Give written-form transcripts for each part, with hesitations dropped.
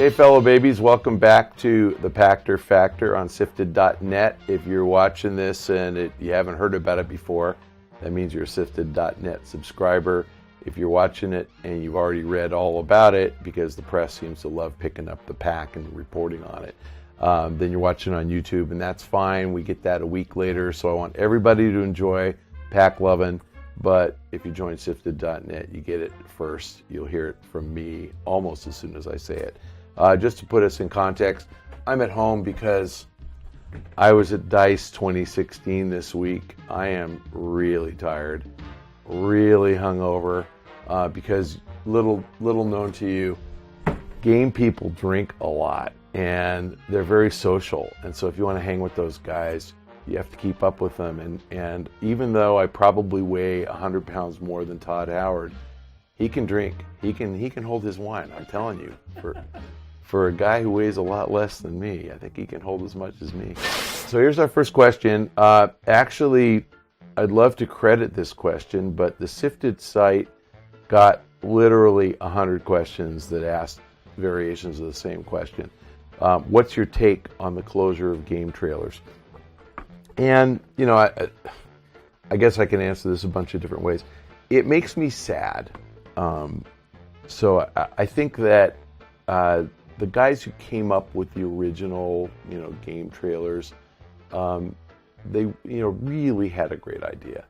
Hey, fellow babies, welcome back to the Pachter Factor on Sifted.net. If you're watching this and you haven't heard about it before, that means you're a Sifted.net subscriber. If you're watching it and you've already read all about it, because the press seems to love picking up the pack and reporting on it, then you're watching on YouTube, and that's fine. We get that a week later, so I want everybody to enjoy pack loving. But if you join Sifted.net, you get it first. You'll hear it from me almost as soon as I say it. Just to put us in context, I'm at home because I was at DICE 2016 this week. I am really tired, really hungover, because little known to you, game people drink a lot and they're very social. And so if you want to hang with those guys, you have to keep up with them. And even though I probably weigh 100 pounds more than Todd Howard, he can drink. He can hold his wine. I'm telling you, for a guy who weighs a lot less than me, I think he can hold as much as me. So here's our first question. Actually, I'd love to credit this question, but the Sifted site got literally 100 questions that asked variations of the same question. What's your take on the closure of GameTrailers? And, you know, I guess I can answer this a bunch of different ways. It makes me sad. So I think that the guys who came up with the original, GameTrailers, they, really had a great idea.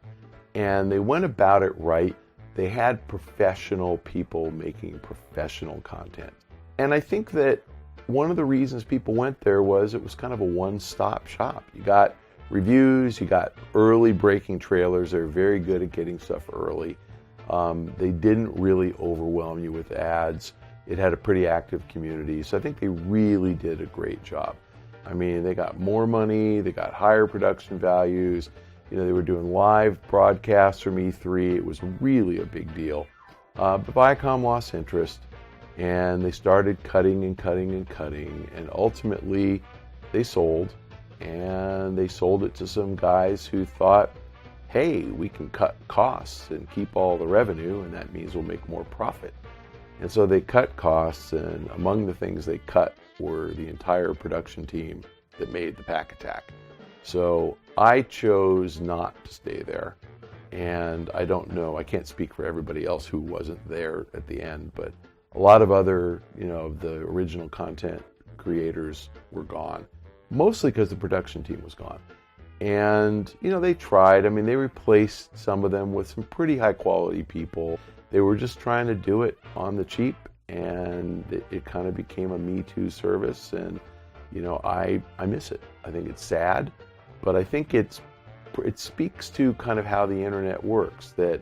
And they went about it right. They had professional people making professional content. And I think that one of the reasons people went there was it was kind of a one-stop shop. You got reviews, you got early breaking trailers. They're very good at getting stuff early. They didn't really overwhelm you with ads. It had a pretty active community, so I think they really did a great job. I mean, they got more money, they got higher production values. They were doing live broadcasts from E3. It was really a big deal. But Viacom lost interest, and they started cutting, and ultimately they sold. And they sold it to some guys who thought, hey, we can cut costs and keep all the revenue, and that means we'll make more profit. And so they cut costs, and among the things they cut were the entire production team that made the Pack Attack. So I chose not to stay there, and I don't know, I can't speak for everybody else who wasn't there at the end, but a lot of other, the original content creators were gone. Mostly because the production team was gone. And, they tried. I mean, they replaced some of them with some pretty high quality people. They were just trying to do it on the cheap, and it kind of became a Me Too service. And, I miss it. I think it's sad, but I think it speaks to kind of how the internet works, that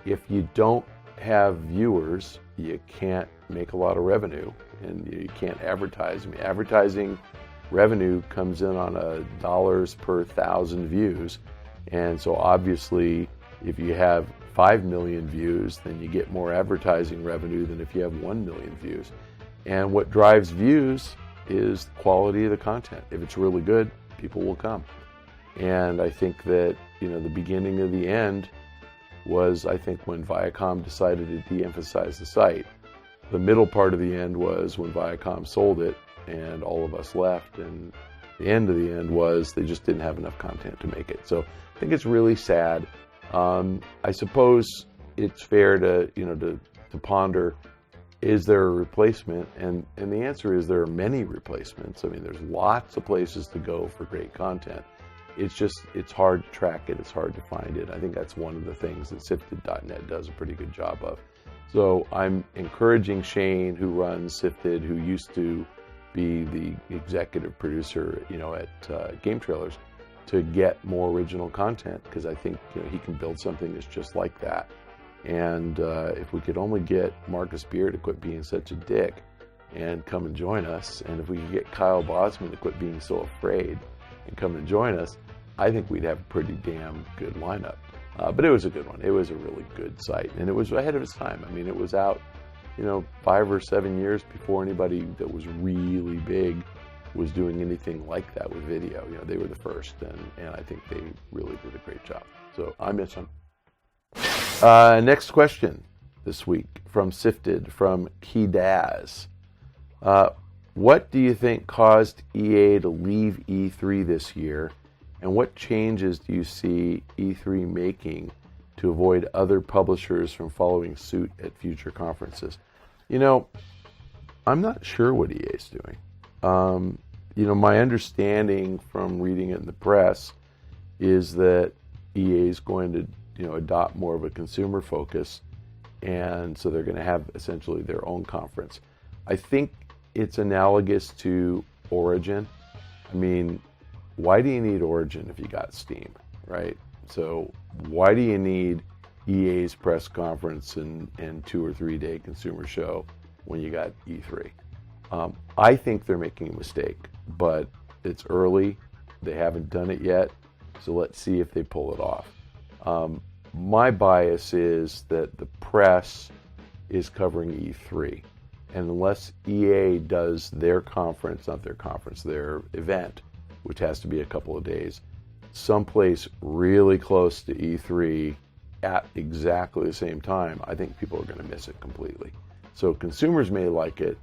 if you don't have viewers, you can't make a lot of revenue, and you can't advertise. I mean, advertising revenue comes in on dollars per 1,000 views, and so obviously if you have 5 million views, then you get more advertising revenue than if you have 1 million views. And what drives views is the quality of the content. If it's really good, people will come. And I think that the beginning of the end was, I think, when Viacom decided to de-emphasize the site. The middle part of the end was when Viacom sold it and all of us left, and the end of the end was they just didn't have enough content to make it. So I think it's really sad. I suppose it's fair to ponder, is there a replacement? And the answer is there are many replacements. I mean, there's lots of places to go for great content. It's hard to track it, it's hard to find it. I think that's one of the things that Sifted.net does a pretty good job of. So I'm encouraging Shane, who runs Sifted, who used to be the executive producer, at GameTrailers, to get more original content, because I think he can build something that's just like that. And if we could only get Marcus Beer to quit being such a dick and come and join us, and if we could get Kyle Bosman to quit being so afraid and come and join us, I think we'd have a pretty damn good lineup. But it was a good one. It was a really good site, and it was ahead of its time. I mean, it was out 5 or 7 years before anybody that was really big was doing anything like that with video. They were the first, and I think they really did a great job. So I miss them. Next question this week from Sifted, from Key Daz. What do you think caused EA to leave E3 this year, and what changes do you see E3 making to avoid other publishers from following suit at future conferences? I'm not sure what EA is doing. My understanding from reading it in the press is that EA is going to, adopt more of a consumer focus, and so they're going to have essentially their own conference. I think it's analogous to Origin. I mean, why do you need Origin if you got Steam, right? So why do you need EA's press conference and 2 or 3 day consumer show when you got E3? I think they're making a mistake, but it's early. They haven't done it yet, so let's see if they pull it off. My bias is that the press is covering E3, and unless EA does their conference, not their conference, their event, which has to be a couple of days, someplace really close to E3 at exactly the same time, I think people are going to miss it completely. So consumers may like it,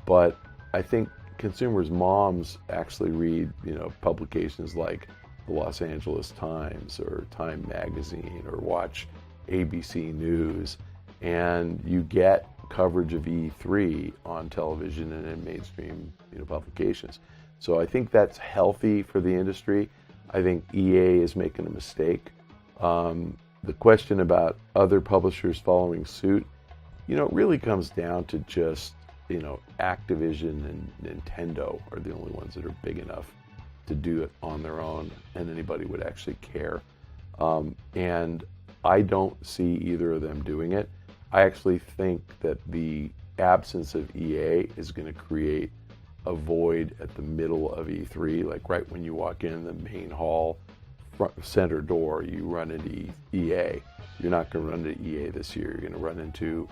but I think consumers' moms actually read, publications like the Los Angeles Times or Time Magazine or watch ABC News, and you get coverage of E3 on television and in mainstream publications. So I think that's healthy for the industry. I think EA is making a mistake. The question about other publishers following suit, it really comes down to just, Activision and Nintendo are the only ones that are big enough to do it on their own, and anybody would actually care. And I don't see either of them doing it. I actually think that the absence of EA is going to create a void at the middle of E3, like right when you walk in the main hall, front center door, you run into EA. You're not going to run into EA this year. You're going to run into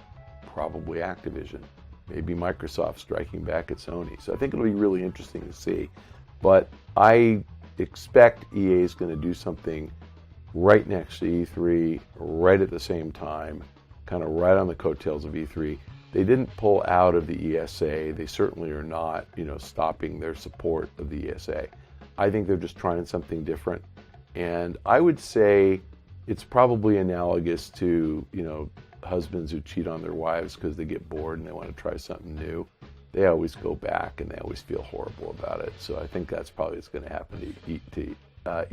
probably Activision, maybe Microsoft striking back at Sony. So I think it'll be really interesting to see. But I expect EA is going to do something right next to E3, right at the same time, kind of right on the coattails of E3. They didn't pull out of the ESA. They certainly are not, stopping their support of the ESA. I think they're just trying something different. And I would say it's probably analogous to, husbands who cheat on their wives because they get bored and they want to try something new. They always go back and they always feel horrible about it. So I think that's probably what's going to happen to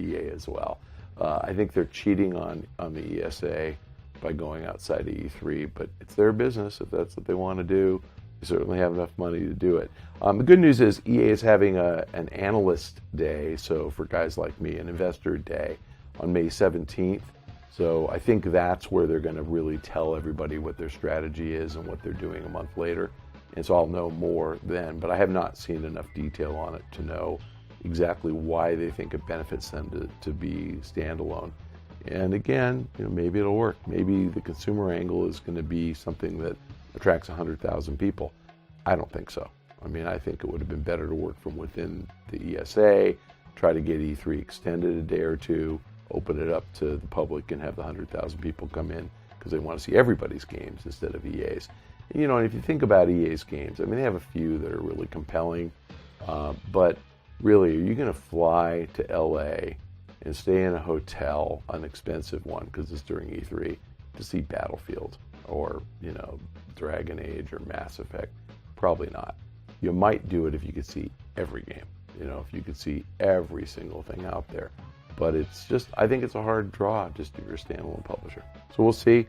EA as well. I think they're cheating on the ESA by going outside of E3, but it's their business. If that's what they want to do, they certainly have enough money to do it. The good news is EA is having an analyst day, so for guys like me, an investor day on May 17th. So I think that's where they're going to really tell everybody what their strategy is and what they're doing a month later. And so I'll know more then, but I have not seen enough detail on it to know exactly why they think it benefits them to be standalone. And again, maybe it'll work. Maybe the consumer angle is going to be something that attracts 100,000 people. I don't think so. I mean, I think it would have been better to work from within the ESA, try to get E3 extended a day or two, open it up to the public and have the 100,000 people come in because they want to see everybody's games instead of EA's. And if you think about EA's games, I mean, they have a few that are really compelling, but really, are you going to fly to LA and stay in a hotel, an expensive one because it's during E3, to see Battlefield or, Dragon Age or Mass Effect? Probably not. You might do it if you could see every game, if you could see every single thing out there. But I think it's a hard draw just if you're a standalone publisher. So we'll see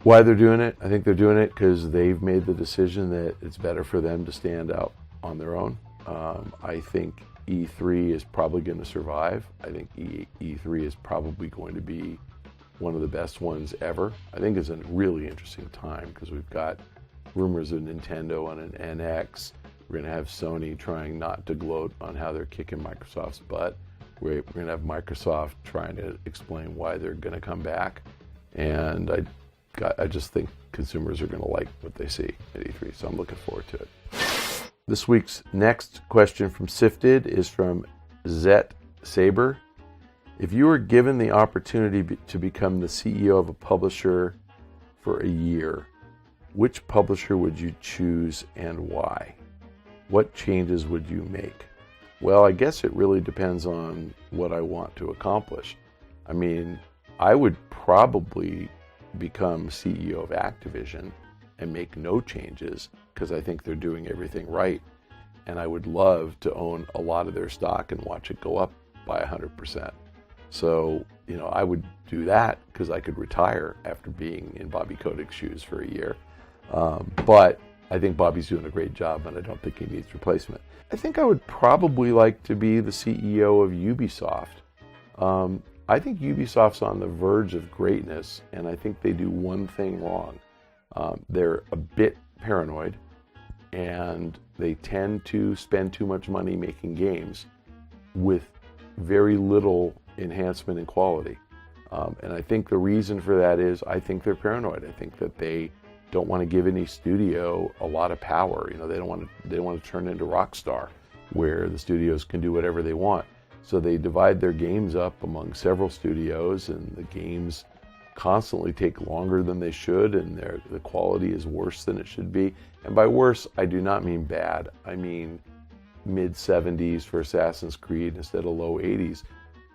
why they're doing it. I think they're doing it because they've made the decision that it's better for them to stand out on their own. I think E3 is probably going to survive. I think E3 is probably going to be one of the best ones ever. I think it's a really interesting time because we've got rumors of Nintendo on an NX. We're going to have Sony trying not to gloat on how they're kicking Microsoft's butt. We're going to have Microsoft trying to explain why they're going to come back. And I just think consumers are going to like what they see at E3, so I'm looking forward to it. This week's next question from Sifted is from Zet Saber. If you were given the opportunity to become the CEO of a publisher for a year, which publisher would you choose and why? What changes would you make? Well, I guess it really depends on what I want to accomplish. I mean, I would probably become CEO of Activision and make no changes because I think they're doing everything right. And I would love to own a lot of their stock and watch it go up by 100%. So, I would do that because I could retire after being in Bobby Kotick's shoes for a year. But I think Bobby's doing a great job and I don't think he needs replacement. I think I would probably like to be the CEO of Ubisoft. I think Ubisoft's on the verge of greatness, and I think they do one thing wrong. They're a bit paranoid, and they tend to spend too much money making games with very little enhancement in quality. And I think the reason for that is I think they're paranoid. I think that they don't want to give any studio a lot of power. They don't want to turn into Rockstar, where the studios can do whatever they want. So they divide their games up among several studios, and the games constantly take longer than they should, and the quality is worse than it should be. And by worse, I do not mean bad. I mean mid-70s for Assassin's Creed instead of low 80s.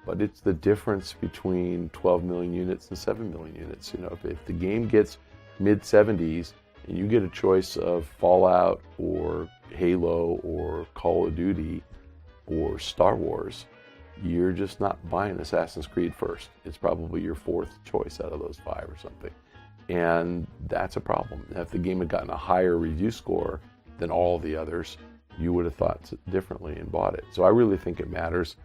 But it's the difference between 12 million units and 7 million units. If the game gets mid-70s and you get a choice of Fallout or Halo or Call of Duty or Star Wars, you're just not buying Assassin's Creed first. It's probably your fourth choice out of those 5 or something. And that's a problem. If the game had gotten a higher review score than all the others, you would have thought differently and bought it. So I really think it matters.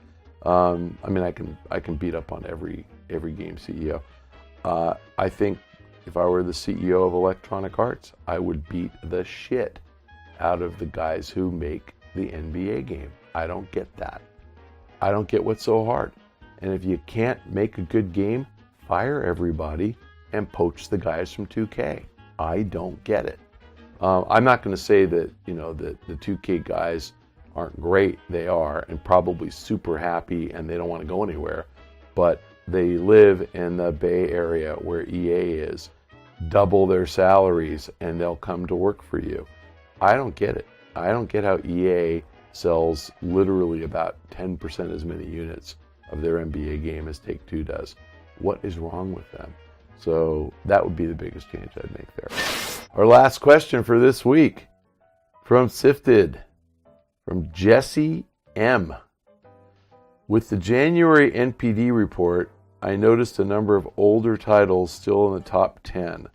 I can beat up on every game CEO. I think if I were the CEO of Electronic Arts, I would beat the shit out of the guys who make the NBA game. I don't get that. I don't get what's so hard. And if you can't make a good game, fire everybody and poach the guys from 2K. I don't get it. I'm not going to say that, that the 2K guys aren't great. They are, and probably super happy, and they don't want to go anywhere. But they live in the Bay Area where EA is. Double their salaries, and they'll come to work for you. I don't get it. I don't get how EA sells literally about 10% as many units of their NBA game as Take-Two does. What is wrong with them? So that would be the biggest change I'd make there. Our last question for this week from Sifted, from Jesse M. With the January NPD report, I noticed a number of older titles still in the top 10,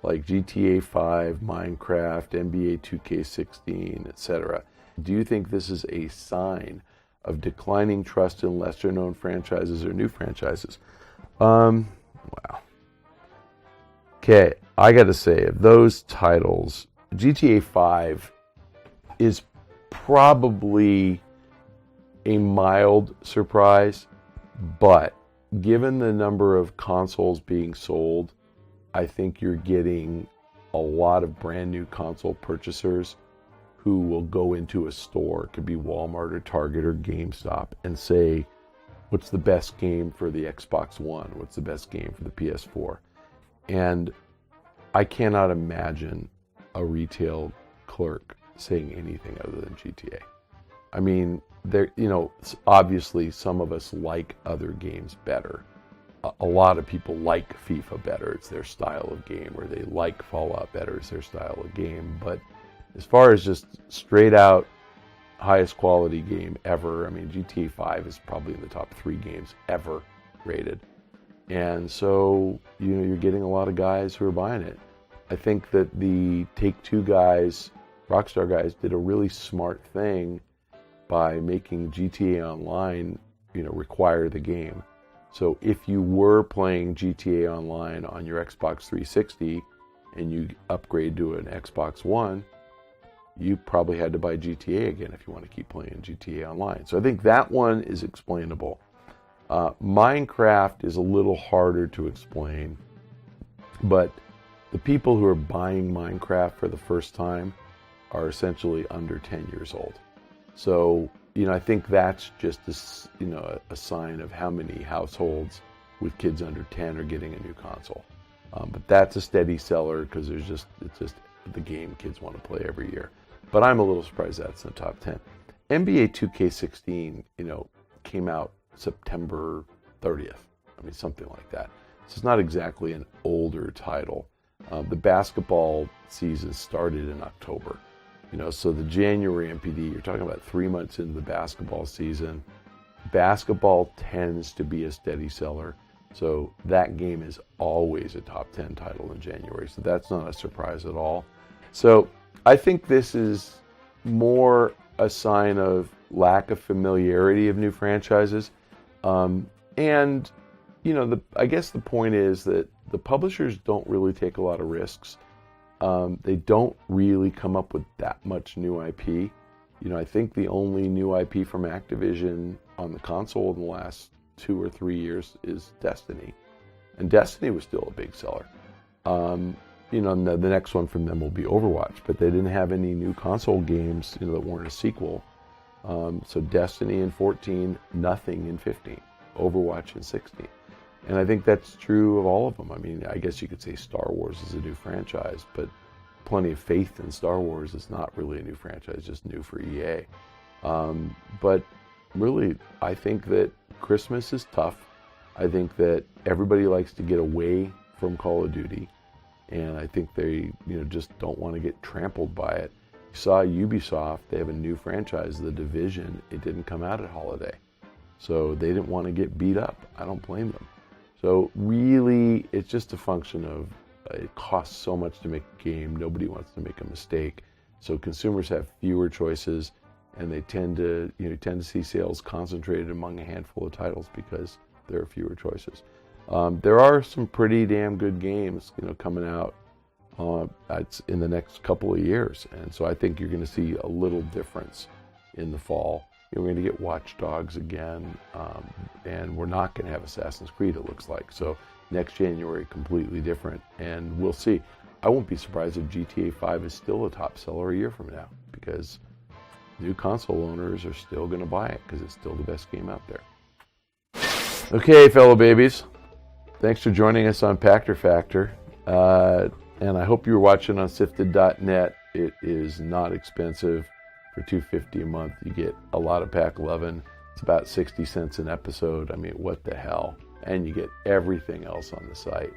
like GTA 5, Minecraft, NBA 2K16, etc. Do you think this is a sign of declining trust in lesser-known franchises or new franchises? Wow. Okay, I got to say, of those titles, GTA 5 is probably a mild surprise, but given the number of consoles being sold, I think you're getting a lot of brand new console purchasers who will go into a store, it could be Walmart or Target or GameStop, and say, what's the best game for the Xbox One? What's the best game for the PS4? And I cannot imagine a retail clerk saying anything other than GTA. I mean, there, obviously some of us like other games better. A lot of people like FIFA better. It's their style of game, or they like Fallout better. It's their style of game. But as far as just straight out highest quality game ever, I mean, GTA 5 is probably in the top 3 games ever rated. And so, you're getting a lot of guys who are buying it. I think that the Take-Two guys, Rockstar guys, did a really smart thing by making GTA Online, require the game. So if you were playing GTA Online on your Xbox 360 and you upgrade to an Xbox One, you probably had to buy GTA again if you want to keep playing GTA Online. So I think that one is explainable. Minecraft is a little harder to explain, but the people who are buying Minecraft for the first time are essentially under 10 years old. So, I think that's just a sign of how many households with kids under 10 are getting a new console. But that's a steady seller because it's just the game kids want to play every year. But I'm a little surprised that's in the top 10. NBA 2K16, came out September 30th. I mean, something like that. So it's not exactly an older title. The basketball season started in October. So the January MPD, you're talking about 3 months into the basketball season. Basketball tends to be a steady seller. So that game is always a top 10 title in January. So that's not a surprise at all. So I think this is more a sign of lack of familiarity of new franchises. And, I guess the point is that the publishers don't really take a lot of risks. They don't really come up with that much new IP. I think the only new IP from Activision on the console in the last 2 or 3 years is Destiny. And Destiny was still a big seller. And the next one from them will be Overwatch, but they didn't have any new console games, that weren't a sequel. So Destiny in 14, nothing in 15, Overwatch in 16. And I think that's true of all of them. I mean, I guess you could say Star Wars is a new franchise, but plenty of faith in Star Wars is not really a new franchise, just new for EA. But really, I think that Christmas is tough. I think that everybody likes to get away from Call of Duty. And I think they, just don't want to get trampled by it. You saw Ubisoft, they have a new franchise, The Division. It didn't come out at holiday. So they didn't want to get beat up. I don't blame them. So really, it's just a function of it costs so much to make a game. Nobody wants to make a mistake. So consumers have fewer choices, and they tend to see sales concentrated among a handful of titles because there are fewer choices. There are some pretty damn good games, coming out in the next couple of years, and so I think you're going to see a little difference in the fall. We're going to get Watch Dogs again, and we're not going to have Assassin's Creed, it looks like. So next January, completely different, and we'll see. I won't be surprised if GTA 5 is still a top seller a year from now, because new console owners are still going to buy it because it's still the best game out there. Okay, fellow babies, thanks for joining us on Pachter Factor, and I hope you were watching on Sifted.net. It is not expensive. For $2.50 a month, you get a lot of Pack 11. It's about 60 cents an episode. I mean, what the hell? And you get everything else on the site.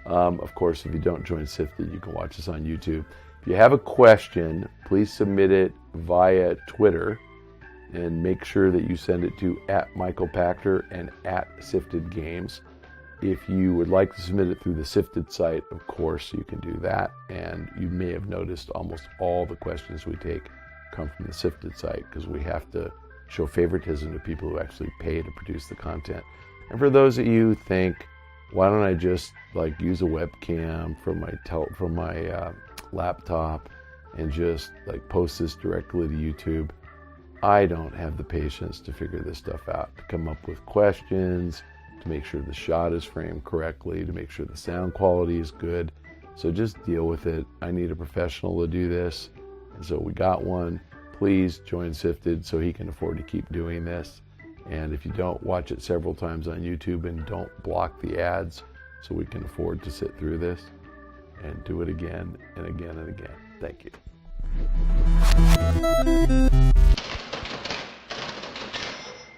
Of course, if you don't join Sifted, you can watch us on YouTube. If you have a question, please submit it via Twitter, and make sure that you send it to @MichaelPachter and @SiftedGames. If you would like to submit it through the Sifted site, of course, you can do that. And you may have noticed almost all the questions we take come from the Sifted site, because we have to show favoritism to people who actually pay to produce the content. And for those of you who think, why don't I just use a webcam from my laptop and just post this directly to YouTube? I don't have the patience to figure this stuff out, to come up with questions, to make sure the shot is framed correctly, to make sure the sound quality is good. So just deal with it. I need a professional to do this. And so we got one. Please join Sifted so he can afford to keep doing this. And if you don't, watch it several times on YouTube and don't block the ads so we can afford to sit through this, and do it again and again and again. Thank you.